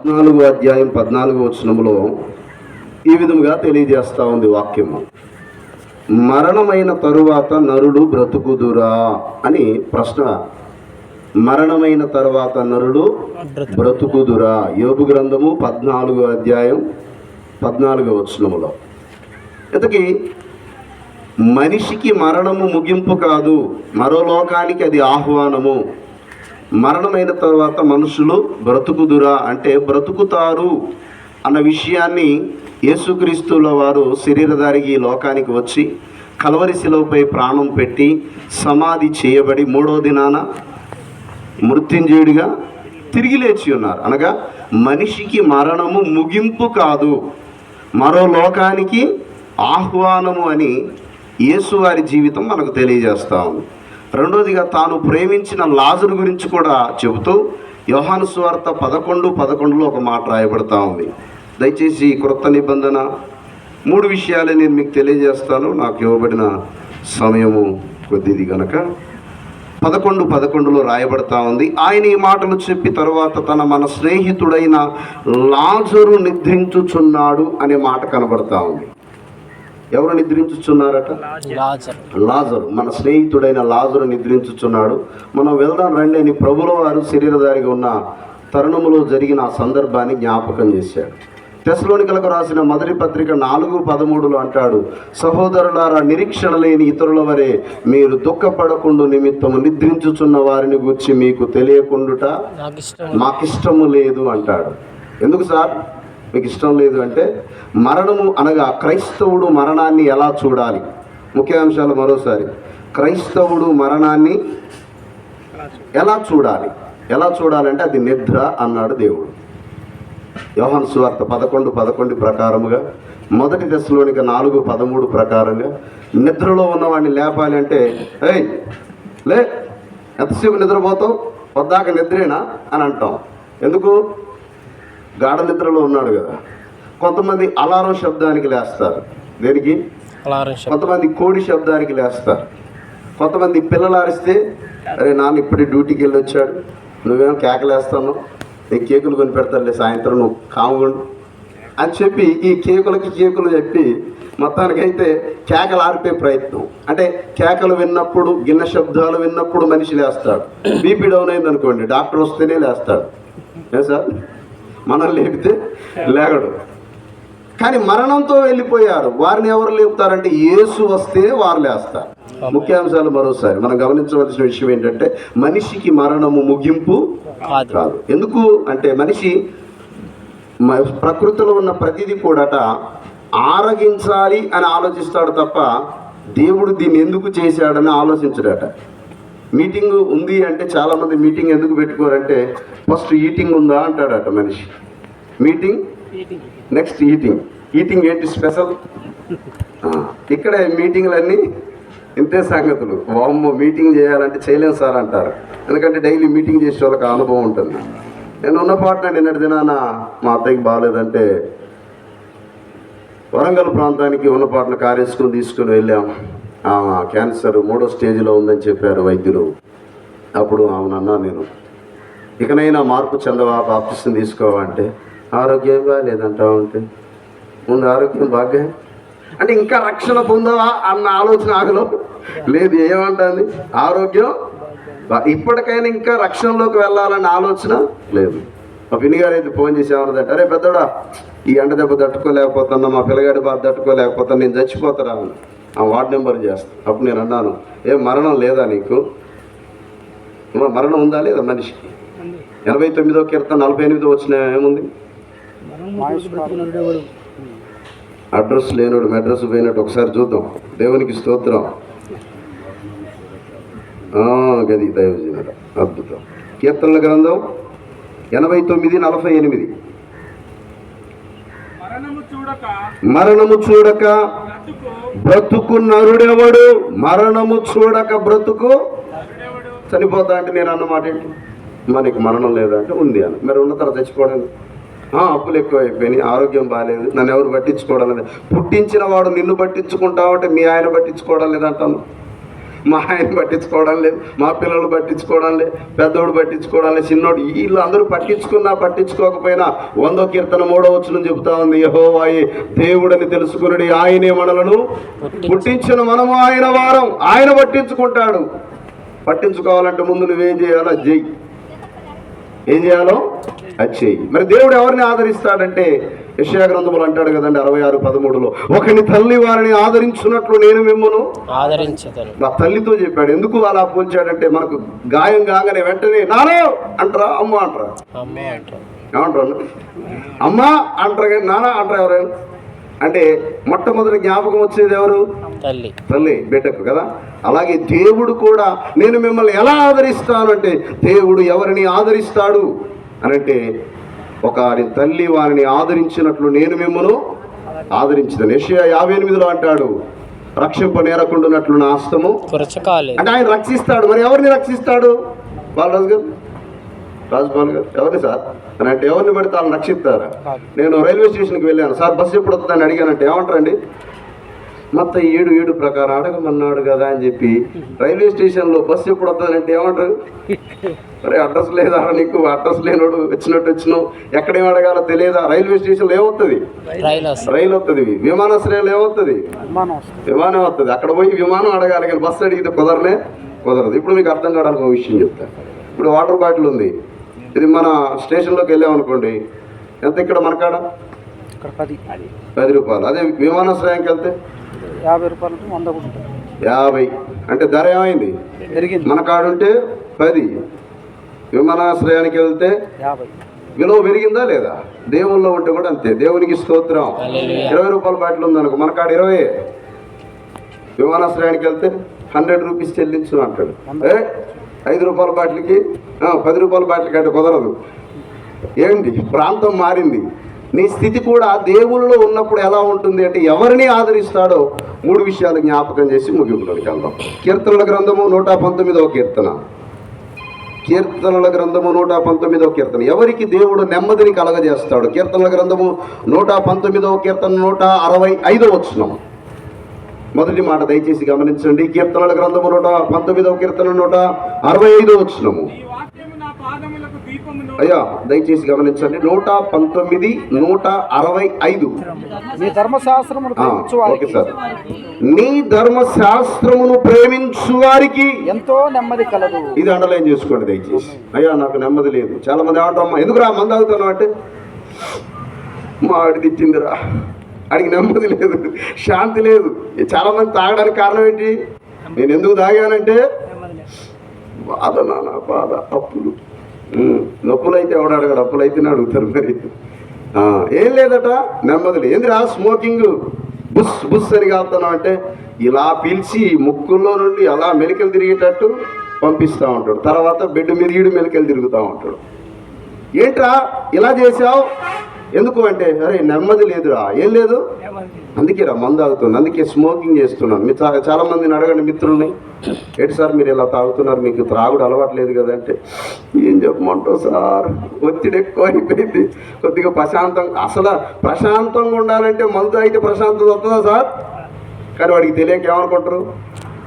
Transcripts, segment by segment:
4వ అధ్యాయం 14వ వచనములో ఈ విధముగా తెలియజేస్తా ఉంది వాక్యము. మరణమైన తరువాత నరుడు బ్రతుకుదురా అని ప్రశ్న. మరణమైన తరువాత నరుడు బ్రతుకుదురా? యోబు గ్రంథము 14వ అధ్యాయం 14వ వచనములో. ఇంతకీ మనిషికి మరణము ముగింపు కాదు, మరో లోకానికి అది ఆహ్వానము. మరణమైన తర్వాత మనుషులు బ్రతుకుదురా అంటే బ్రతుకుతారు అన్న విషయాన్ని యేసుక్రీస్తుల వారు శరీరధారికి ఈ లోకానికి వచ్చి కల్వరి శిలువపై ప్రాణం పెట్టి సమాధి చేయబడి 3వ దినాన మృత్యుంజయుడిగా తిరిగి లేచి ఉన్నారు. అనగా మనిషికి మరణము ముగింపు కాదు, మరో లోకానికి ఆహ్వానము అని యేసు వారి జీవితం మనకు తెలియజేస్తా ఉంది. రెండోదిగా తాను ప్రేమించిన లాజరు గురించి కూడా చెబుతూ యోహాను సువార్త 11:11లో ఒక మాట రాయబడతా ఉంది. దయచేసి క్రొత్త నిబంధన 3 విషయాలే నేను మీకు తెలియజేస్తాను, నాకు ఇవ్వబడిన సమయము కొద్దిది కనుక. 11:11లో రాయబడతా ఉంది, ఆయన ఈ మాటలు చెప్పి తర్వాత మన స్నేహితుడైన లాజరు నిద్రించుచున్నాడు అనే మాట కనబడతా ఉంది. ఎవరు నిద్రించుచున్నారట? లాజరు, మన స్నేహితుడైన లాజరు నిద్రించుచున్నాడు. మనం వెళ్దాం రండి అని ప్రభుల వారు శరీరధారిగా ఉన్న తరుణములో జరిగిన ఆ సందర్భాన్ని జ్ఞాపకం చేశాడు. తెస్సలోనికలకు రాసిన మొదటి పత్రిక 4:13లో అంటాడు, సహోదరులారా, నిరీక్షణ లేని ఇతరుల వరే మీరు దుఃఖపడకుండా నిమిత్తము నిద్రించుచున్న వారిని గూర్చి మీకు తెలియకుండుట మాకిష్టము లేదు అంటాడు. ఎందుకు సార్ మీకు ఇష్టం లేదు అంటే, మరణము అనగా క్రైస్తవుడు మరణాన్ని ఎలా చూడాలి? ముఖ్యాంశాలు మరోసారి, క్రైస్తవుడు మరణాన్ని ఎలా చూడాలి? ఎలా చూడాలంటే అది నిద్ర అన్నాడు దేవుడు. యోహాను సువార్త 11:11 ప్రకారముగా, మొదటి తెస్సలోనిక 4:13 ప్రకారంగా నిద్రలో ఉన్నవాడిని లేపాలి అంటే, ఏయ్ లే, ఎంతసేపు నిద్రపోతావు, పొద్దాక నిద్రేనా అని అంటాం. ఎందుకు? గాఢ నిద్రలో ఉన్నాడు కదా. కొంతమంది అలారం శబ్దానికి లేస్తారు. దేనికి? కొంతమంది కోడి శబ్దానికి లేస్తారు. కొంతమంది పిల్లలు అరిస్తే, అరే నాన్న ఇప్పుడే డ్యూటీకి వెళ్ళి వచ్చాడు, నువ్వేమో కేకలేస్తాను, నీకు కేకులు కొని పెడతారులే సాయంత్రం, నువ్వు కాముగుండు అని చెప్పి ఈ కేకులు చెప్పి మొత్తానికైతే కేకలు ఆర్పే ప్రయత్నం. అంటే కేకలు విన్నప్పుడు, గిన్నె శబ్దాలు విన్నప్పుడు మనిషి లేస్తాడు. బీపీ డౌన్ అయింది అనుకోండి, డాక్టర్ వస్తేనే లేస్తాడు. ఏ సార్, మనం లేపితే లేగడు. కానీ మరణంతో వెళ్ళిపోయారు వారిని ఎవరు లేపుతారంటే, యేసు వస్తే వారు లేస్తారు. ముఖ్యాంశాలు మరోసారి మనం గమనించవలసిన విషయం ఏంటంటే, మనిషికి మరణము ముగింపు కాదు. ఎందుకు అంటే, మనిషి ప్రకృతిలో ఉన్న ప్రతిదీ కూడాట ఆరగించాలి అని ఆలోచిస్తాడు తప్ప దేవుడు దీన్ని ఎందుకు చేశాడని ఆలోచించడట. మీటింగ్ ఉంది అంటే చాలామంది మీటింగ్ ఎందుకు పెట్టుకోరంటే, ఫస్ట్ ఈటింగ్ ఉందా అంటాడట మనిషి. Meeting, next eating. ఈటింగ్ ఏంటి స్పెషల్? ఇక్కడే మీటింగ్లన్నీ ఇంతే సంగతులు. వామ్మో మీటింగ్ చేయాలంటే చేయలేము సార్ అంటారు. ఎందుకంటే డైలీ మీటింగ్ చేసే వాళ్ళకి అనుభవం ఉంటుంది. నేను ఉన్న పాటన నిన్నటి దినాన మా అత్తయ్యకి బాగాలేదంటే వరంగల్ ప్రాంతానికి ఉన్న పాటన కారేసుకుని తీసుకుని వెళ్ళాం. క్యాన్సర్ 3వ స్టేజ్లో ఉందని చెప్పారు వైద్యులు. అప్పుడు అవునన్నా, నేను ఇకనైనా మార్పు చెందవా, బాప్టిజం తీసుకోవా అంటే, ఆరోగ్యం బాగాలేదంటావా అంటే, ముందు ఆరోగ్యం బాగా అంటే ఇంకా రక్షణ పొందవా అన్న ఆలోచన ఆగలో లేదు. ఏమంటుంది? ఆరోగ్యం ఇప్పటికైనా ఇంకా రక్షణలోకి వెళ్ళాలన్న ఆలోచన లేదు. మా పిన్నిగారు అయితే ఫోన్ చేసి ఏమన్నదంటే, అరే పెద్దోడా, ఈ ఎండ దెబ్బ తట్టుకోలేకపోతున్నా, మా పిల్లగాడి బాధ తట్టుకోలేకపోతున్నా, నేను చచ్చిపోతారా అని ఆ వార్డ్ నెంబర్ చేస్తాను. అప్పుడు నేను అన్నాను, ఏం మరణం లేదా నీకు? మరణం ఉందా లేదా మనిషికి? 89వ కీర్తన 48వ వచనం ఏముంది? అడ్రస్ లేనోడు మెడ్రస్ పోయినట్టు ఒకసారి చూద్దాం. దేవునికి స్తోత్రం. గది దైవజనుడు, అద్భుతం. కీర్తనల గ్రంథం 89:48. మరణము చూడక బ్రతుకు నరుడెవడు? మరణము చూడక బ్రతుకు చనిపోతా అంటే నేను అన్నమాట ఏంటి? మనకి మరణం లేదంటే ఉంది అని. మరి ఉన్న తర్వాత చచ్చిపోవడానికి అప్పులు ఎక్కువ అయిపోయినాయి, ఆరోగ్యం బాగాలేదు, నన్ను ఎవరు పట్టించుకోవడం లేదు. పుట్టించిన వాడు నిన్ను పట్టించుకుంటావంటే మీ ఆయన పట్టించుకోవడం లేదంటాను. మా ఆయన పట్టించుకోవడం లేదు, మా పిల్లలు పట్టించుకోవడం లేదు, పెద్దోడు పట్టించుకోవడం లేదు, చిన్నోడు, వీళ్ళు అందరూ పట్టించుకున్నా పట్టించుకోకపోయినా 100వ కీర్తన 3వ వచనం చెబుతా ఉంది, యెహోవాయే దేవుడని తెలుసుకుని ఆయనే మనలను పుట్టించిన మనము ఆయన వారం. ఆయన పట్టించుకుంటాడు. పట్టించుకోవాలంటే ముందు నువ్వేం చేయాలో అది చెయ్యి. ఏం చేయాలో అది చెయ్యి. మరి దేవుడు ఎవరిని ఆదరిస్తాడంటే యెషయా గ్రంథములు అంటాడు కదండి 66:13, ఒకని తల్లి వారిని ఆదరించున్నట్లు నేను మిమ్మల్ని ఆదరించదను. నా తల్లితో చెప్పాడు. ఎందుకు అలా పోల్చాడంటే మనకు గాయం కాగానే వెంటనే నానా అంటారా, అమ్మ అంటారా? ఏమంటారు? అమ్మ అంటారు కానీ నానా అంటారా ఎవరైనా? అంటే మొట్టమొదటి జ్ఞాపకం వచ్చేది ఎవరు? తల్లి బిడ్డకు కదా. అలాగే దేవుడు కూడా నేను మిమ్మల్ని ఎలా ఆదరిస్తాను అంటే, దేవుడు ఎవరిని ఆదరిస్తాడు అనంటే, ఒక తల్లి వారిని ఆదరించినట్లు నేను మిమ్మల్ని ఆదరించను. యెషయా 58లో అంటాడు, రక్షింప నేరకుండునట్లు నా హస్తము అంటే ఆయన రక్షిస్తాడు. మరి ఎవరిని రక్షిస్తాడు? బాలరాజు గారు, రాజుపాల్ గారు, ఎవరిని సార్ అని అంటే ఎవరిని పెడితే వాళ్ళని రక్షిస్తారా? నేను రైల్వే స్టేషన్కి వెళ్ళాను, సార్ బస్సు ఎప్పుడు వస్తుందని అడిగానంటే ఏమంటారండి, మొత్తం 7 ప్రకారం అడగమన్నాడు కదా అని చెప్పి రైల్వే స్టేషన్లో బస్సు ఎప్పుడు వస్తుందంటే ఏమంటారు? అరే అడ్రస్ లేదా నీకు? అడ్రస్ లేనోడు వచ్చినావు, ఎక్కడేం అడగాలో తెలియదా? రైల్వే స్టేషన్లో ఏమవుతుంది? రైలు వస్తుంది. విమానాశ్రయాలు ఏమవుతుంది? విమానం వస్తుంది. అక్కడ పోయి విమానం అడగాలి కానీ బస్సు అడిగితే కుదరదు. ఇప్పుడు మీకు అర్థం కావడానికి ఒక విషయం చెప్తాను. ఇప్పుడు వాటర్ బాటిల్ ఉంది, ఇది మన స్టేషన్లోకి వెళ్ళామనుకోండి, ఎంత ఇక్కడ మన కాడ? 10 రూపాయలు. అదే విమానాశ్రయానికి వెళ్తే 50 రూపాయలు, 50. అంటే ధర ఏమైంది? మన కాడ ఉంటే 10, విమానాశ్రయానికి వెళ్తే 50. విలువ పెరిగిందా లేదా? దేవుల్లో ఉంటే కూడా అంతే. దేవునికి స్తోత్రం. 20 రూపాయల బాటిల్ ఉందనుకో, మన కాడ 20. విమానాశ్రయానికి వెళ్తే 100 రూపీస్ చెల్లించు అంటాడు. 5 రూపాయల బాటిల్కి 10 రూపాయల బాటిల్కి అంటే కుదరదు. ఏంటి? ప్రాంతం మారింది. నీ స్థితి కూడా దేవుళ్ళలో ఉన్నప్పుడు ఎలా ఉంటుంది అంటే, ఎవరిని ఆదరిస్తాడో 3 విషయాలు జ్ఞాపకం చేసి ముగింపులోకి వెళ్దాం. కీర్తనల గ్రంథము 119వ కీర్తన. కీర్తనల గ్రంథము 119వ కీర్తన. ఎవరికి దేవుడు నెమ్మదిని కలగజేస్తాడు? కీర్తనల గ్రంథము 119వ కీర్తన 165వ వచనం. మొదటి మాట దయచేసి గమనించండి. కీర్తనల గ్రంథము 119వ కీర్తన 165వ వచనము. అయ్యా దయచేసి గమనించండి. 119, 165. Okay sir. నీ ధర్మశాస్త్రమును ప్రేమించు వారికి ఎంతో నెమ్మది కలదు. ఇది అండర్లైన్ చేసుకోండి దయచేసి. అయ్యా నాకు నెమ్మది లేదు. చాలా మంది ఏమంటారమ్మా, ఎందుకురా మంది తాగుతాను అంటే, మా ఆడి తిట్టిందిరా, ఆడికి నెమ్మది లేదు, శాంతి లేదు. చాలా మంది తాగడానికి కారణం ఏంటి? నేను ఎందుకు తాగానంటే బాధ, నాన్న బాధ, అప్పులు. నొప్పులు అయితే ఎవడు అడగడు, అప్పులు అయితేనే అడుగుతారు. మరి ఏం లేదట, నెమ్మది లేదు. ఏందిరా స్మోకింగ్ బుస్ అని కాపుతున్నావు అంటే, ఇలా పిలిచి ముక్కుల్లో నుండి అలా మెలికలు తిరిగేటట్టు పంపిస్తూ ఉంటాడు. తర్వాత బెడ్ మీద ఈడు మెలికలు తిరుగుతూ ఉంటాడు. ఏంట్రా ఇలా చేసావు? ఎందుకు అంటే, అరే నెమ్మది లేదురా. ఏం లేదు? అందుకే రా మందు తాగుతున్నాను, అందుకే స్మోకింగ్ చేస్తున్నాను. మీరు చాలా మందిని అడగండి మిత్రుల్ని, ఏంటి సార్ మీరు ఇలా తాగుతున్నారు, మీకు త్రాగుడు అలవాట్లేదు కదా అంటే, ఏం చెప్పమంటావు సార్, ఒత్తిడి ఎక్కువ అయిపోయింది, కొద్దిగా అసలు ప్రశాంతంగా ఉండాలంటే మందు అయితే ప్రశాంతత వస్తుందా సార్? కానీ వాడికి తెలియక ఏమనుకుంటారు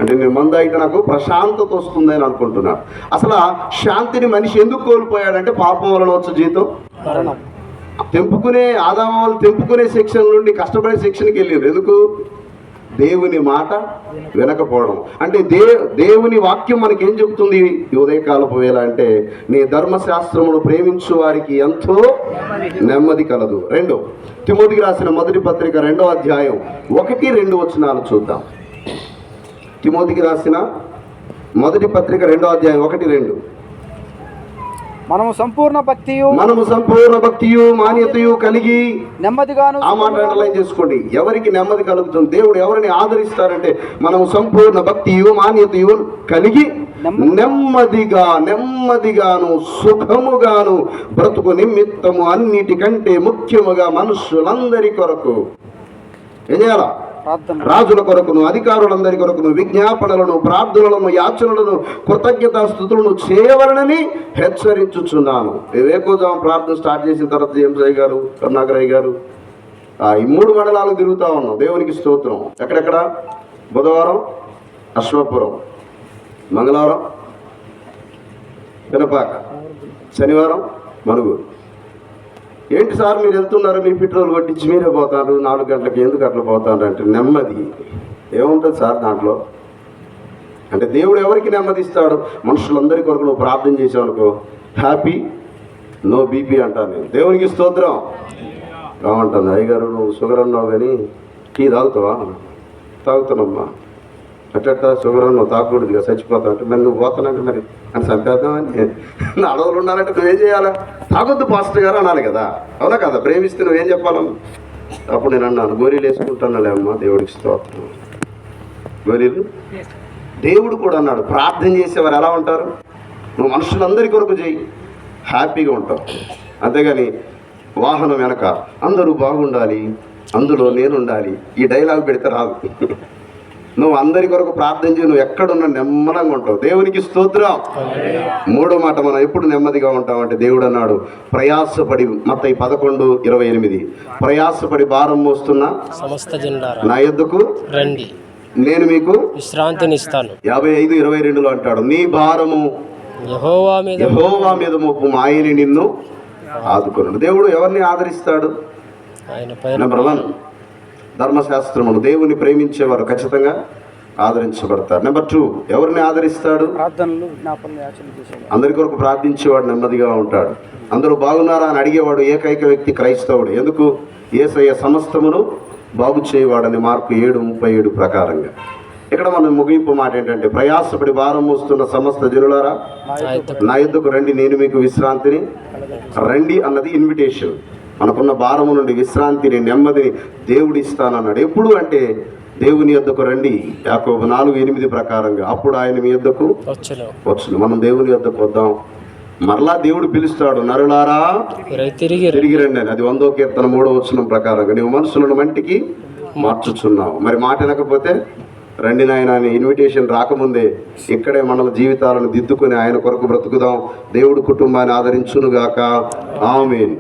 అంటే, నేను మందు అయితే నాకు ప్రశాంతత వస్తుంది అని అనుకుంటున్నాను. అసలు శాంతిని మనిషి ఎందుకు కోల్పోయాడంటే, పాపం వలన వచ్చే జీతం ఆదాము వాళ్ళు తెంపుకునే సెక్షన్ నుండి కష్టపడే సెక్షన్కి వెళ్ళారు. ఎందుకు? దేవుని మాట వినకపోవడం. అంటే దేవుని వాక్యం మనకి ఏం చెబుతుంది ఈ ఉదయకాలపు వేళ అంటే, నీ ధర్మశాస్త్రమును ప్రేమించు వారికి ఎంతో నెమ్మది కలదు. 2 తిమోతికి రాసిన మొదటి పత్రిక 2వ అధ్యాయం 1-2 వచనాలు చూద్దాం. తిమోతికి రాసిన మొదటి పత్రిక 2వ అధ్యాయం 1-2. మనము సంపూర్ణ భక్తియు మాన్యతయు కలిగి నెమ్మదిగాను. ఆ మాట అండర్లైన్ చేసుకోండి. ఎవరికి నెమ్మది కలుగుతుంది? దేవుడు ఎవరిని ఆదరిస్తారంటే, మనము సంపూర్ణ భక్తియు మాన్యతయు కలిగి నెమ్మదిగాను సుఖముగాను బ్రతుకు నిమిత్తము అన్నిటికంటే ముఖ్యముగా మనుషులందరి కొరకు ఏం చేయాలా? రాజుల కొరకును అధికారులందరి కొరకును విజ్ఞాపనలను ప్రార్థనలను యాచనలను కృతజ్ఞతాస్తుతులను చేయవలనని హెచ్చరించుచున్నాను. వివేకోజాం ప్రార్థన స్టార్ట్ చేసిన తర్వాత జేమ్స్ అయ్య గారు, కరుణాకరయ్య గారు ఈ 3 మండలాలు తిరుగుతూ ఉన్నాం. దేవునికి స్తోత్రం. ఎక్కడెక్కడ? బుధవారం అశ్వపురం, మంగళవారం పినపాక, శనివారం మనుగూరు. ఏంటి సార్ మీరు వెళ్తున్నారు, మీ పెట్రోల్ కొట్టించి మీరే పోతారు, 4 గంటలకి ఎందుకు అట్లా పోతారు అంటే నెమ్మది ఏముంటుంది సార్ దాంట్లో అంటే దేవుడు ఎవరికి నెమ్మది ఇస్తాడు? మనుషులందరి కొరకు నువ్వు ప్రార్థన చేసావు అనుకో, హ్యాపీ నో బీపీ అంటాను నేను. దేవునికి స్తోత్రం. ఏమంటుంది అయ్యగారు నువ్వు షుగర్ అన్నావు కానీ టీ తాగుతావా? తాగుతానమ్మా. అట్ట షుగర్ అన్నావు తాగకూడదుగా చచ్చిపోతావు అంటే మరి నువ్వు పోతానంటే మరి అని చంపేద్దామని నా అడవులు ఉండాలంటే నువ్వేం చేయాలా? తాగొద్దు పాస్టర్ గారు అనాలి కదా, అవునా కదా? ప్రేమిస్తే నువ్వేం చెప్పాలమ్మా? అప్పుడు నేను అన్నాను గోరీలు వేసుకుంటానులే అమ్మా, దేవుడికి స్తోత్రం. గోరీలు దేవుడు కూడా అన్నాడు ప్రార్థన చేసేవారు ఎలా ఉంటారు? నువ్వు మనుషులందరి కొరకు చేయి, హ్యాపీగా ఉంటావు. అంతేగాని వాహనం వెనక అందరూ బాగుండాలి, అందులో నేను ఉండాలి, ఈ డైలాగ్ పెడితే రాదు. నువ్వు అందరి కొరకు ప్రార్థన చేయి, నువ్వు ఎక్కడున్నా నెమ్మదంగా ఉంటావు. దేవునికి స్తోత్రం. 3వ మాట, మనం ఎప్పుడు నెమ్మదిగా ఉంటామంటే దేవుడు అన్నాడు ప్రయాసపడి, మత్తయి 11:28, ప్రయాసపడి భారం మోస్తున్న సమస్త జనులారా నా యొద్దకు రండి, నేను మీకు విశ్రాంతిని ఇస్తాను. 55:22 అంటాడు నీ భారము యెహోవా మీద మోపు, ఆయన నిన్ను ఆదుకున్నాడు. దేవుడు ఎవరిని ఆదరిస్తాడు? ఆయన నెంబర్ 1 ధర్మశాస్త్రమును. దేవుని ప్రేమించేవారు ఖచ్చితంగా ఆదరించబడతారు. నెంబర్ 2 ఎవరిని ఆదరిస్తాడు? ప్రార్థనలు, విజ్ఞాపనలు, యాచనలు చేసేవాడు. అందరి కొరకు ప్రార్థించేవాడు నెమ్మదిగా ఉంటాడు. అందరూ బాగున్నారా అని అడిగేవాడు ఏకైక వ్యక్తి క్రైస్తవుడు. ఎందుకు? యేసయ్య సమస్తమును బాగు చేయవాడని మార్కు 7:37 ప్రకారంగా. ఇక్కడ మనం ముగింపు మాట ఏంటంటే ప్రయాసపడి భారం మోస్తున్న సమస్త జనులారా నా యొద్దకు రండి, నేను మీకు విశ్రాంతిని. రండి అన్నది ఇన్విటేషన్. మనకున్న భారము నుండి విశ్రాంతిని, నెమ్మదిని దేవుడు ఇస్తానన్నాడు. ఎప్పుడు అంటే దేవుని యొద్దకు రండి, యాకోబు 4:8 ప్రకారంగా. అప్పుడు ఆయన మీ యొద్దకు వచ్చును. మనం దేవుని యొద్దకు వద్దాం. మరలా దేవుడు పిలుస్తాడు, నరులారా తిరిగి రండి అని. అది 100వ కీర్తన 3వ వచనం ప్రకారంగా. నువ్వు మనుషులను మంటికి మార్చుచున్నావు. మరి మాట వినకపోతే రండి నాయన అని ఇన్విటేషన్ రాకముందే ఇక్కడే మన జీవితాలను దిద్దుకొని ఆయన కొరకు బ్రతుకుదాం. దేవుడు కుటుంబాన్ని ఆదరించునుగాక. ఆమేన్.